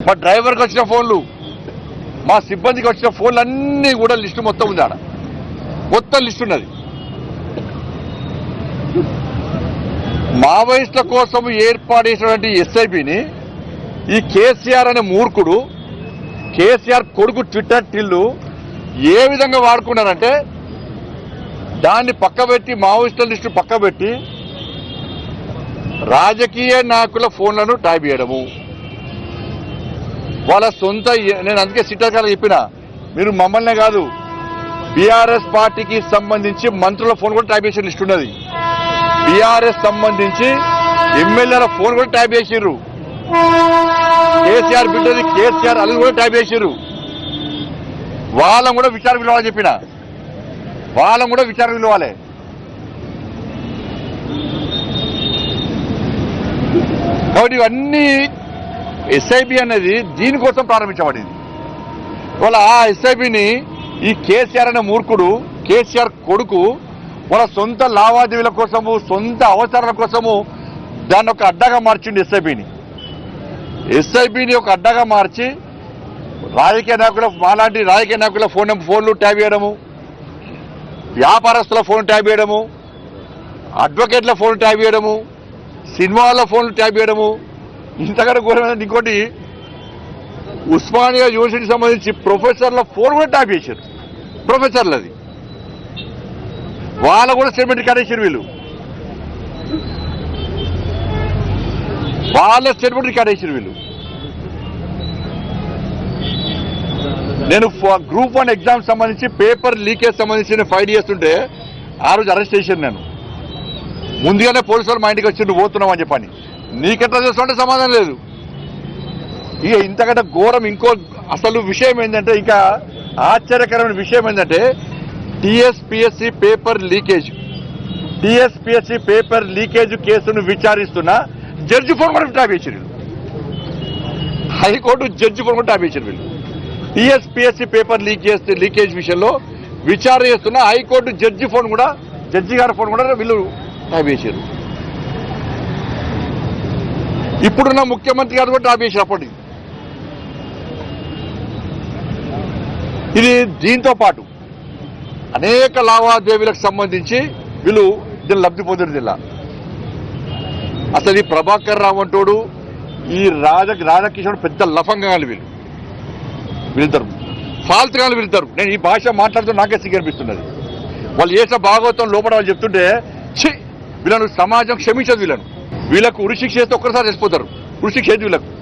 మా డ్రైవర్కి వచ్చిన ఫోన్లు, మా సిబ్బందికి వచ్చిన ఫోన్లు అన్నీ కూడా లిస్టు మొత్తం ఉంది. ఆడ మొత్తం లిస్టు ఉన్నది. మావోయిస్టుల కోసం ఏర్పాటు చేసినటువంటి ఎస్ఐబిని ఈ కేసీఆర్ అనే మూర్ఖుడు, కేసీఆర్ కొడుకు ట్విట్టర్ టిల్లు ఏ విధంగా వాడుకున్నారంటే, దాన్ని పక్కబెట్టి మావోయిస్టుల లిస్టు పక్కబెట్టి రాజకీయ నాయకుల ఫోన్లను ట్యాప్ చేయడము. వాళ్ళ సొంత, నేను అందుకే సిట్టాకాలు చెప్పిన, మీరు మమ్మల్నే కాదు బీఆర్ఎస్ పార్టీకి సంబంధించి మంత్రుల ఫోన్ కూడా ట్యాప్ చేసిన లిస్ట్ ఉన్నది. బీఆర్ఎస్ సంబంధించి ఎమ్మెల్యేల ఫోన్ కూడా ట్యాప్ చేసిర్రు. కేసీఆర్ బిడ్డది కేసీఆర్ అది కూడా ట్యాప్ చేసిర్రు. వాళ్ళని కూడా విచారణ పిలవాలని చెప్పిన, వాళ్ళని కూడా విచారణ పిలవాలి. కాబట్టి ఇవన్నీ ఎస్ఐబి అనేది దీనికోసం ప్రారంభించబడింది. వాళ్ళ ఆ ఎస్ఐబిని ఈ కేసీఆర్ అనే మూర్ఖుడు, కేసీఆర్ కొడుకు వాళ్ళ సొంత లావాదేవీల కోసము, సొంత అవసరాల కోసము దాన్ని ఒక అడ్డాగా మార్చింది. ఎస్ఐబిని ఒక అడ్డాగా మార్చి రాజకీయ నాయకుల, మాలాంటి రాజకీయ నాయకుల ఫోన్లు ట్యాప్ చేయడము, వ్యాపారస్తుల ఫోన్ ట్యాప్ చేయడము, అడ్వకేట్ల ఫోన్ ట్యాప్ చేయడము, సినిమాల ఫోన్లు ట్యాప్ చేయడము. ఇంతకన్నా ఘోరమైన ఇంకోటి, ఉస్మానియా యూనివర్సిటీకి సంబంధించి ప్రొఫెసర్ల ఫోన్ కూడా ట్యాప్ చేశారు. ప్రొఫెసర్లది వాళ్ళ కూడా స్టేట్మెంట్ రికార్డ్ చేశారు. వీళ్ళు వాళ్ళ స్టేట్మెంట్ రికార్డ్ చేశారు. వీళ్ళు నేను గ్రూప్ 1 ఎగ్జామ్ సంబంధించి పేపర్ లీకేజ్ సంబంధించి ఫైట్ చేస్తుంటే ఆ రోజు అరెస్ట్ చేశాను. నేను ముందుగానే పోలీసు వాళ్ళు మా ఇంటికి వచ్చి నువ్వు పోతున్నావు అని చెప్పని, నీకెట్లా చేస్తుంటే సమాధానం లేదు. ఇక ఇంతకంటే ఘోరం ఇంకో అసలు విషయం ఏంటంటే, ఇంకా ఆశ్చర్యకరమైన విషయం ఏంటంటే, టీఎస్పీఎస్సీ పేపర్ లీకేజ్ కేసును విచారిస్తున్న జడ్జి ఫోన్ కూడా ట్యాప్ చేశారు. హైకోర్టు జడ్జి ఫోన్ కూడా ట్యాప్ చేశారు. వీళ్ళు టీఎస్పీఎస్సీ పేపర్ లీకేజ్ విషయంలో విచారణ చేస్తున్న హైకోర్టు జడ్జి గారి ఫోన్ కూడా వీళ్ళు ట్యాప్ చేశారు. ఇప్పుడున్న ముఖ్యమంత్రి గారు కూడా ట్యాప్ చేశారు. అప్పటికి ఇది దీంతో పాటు అనేక లావాదేవీలకు సంబంధించి వీళ్ళు దీన్ని లబ్ధి పొందిన జిల్లా. అసలు ఈ ప్రభాకర్ రావు అంటోడు, ఈ రాధాకిషోడు పెద్ద లఫంగాలు వీళ్ళిద్దరు ఫాల్తుగాలు వీళ్ళిద్దరు. నేను ఈ భాష మాట్లాడుతూ నాకే సిగ్గనిపిస్తున్నది. వాళ్ళు చేసిన భాగవతం లోపల వాళ్ళు చెప్తుంటే వీళ్ళను సమాజం క్షమించదు. వీళ్ళకు ఉరిశిక్ష చేస్తే ఒక్కసారి చచ్చిపోతారు. ఉరిశిక్ష వీళ్ళకు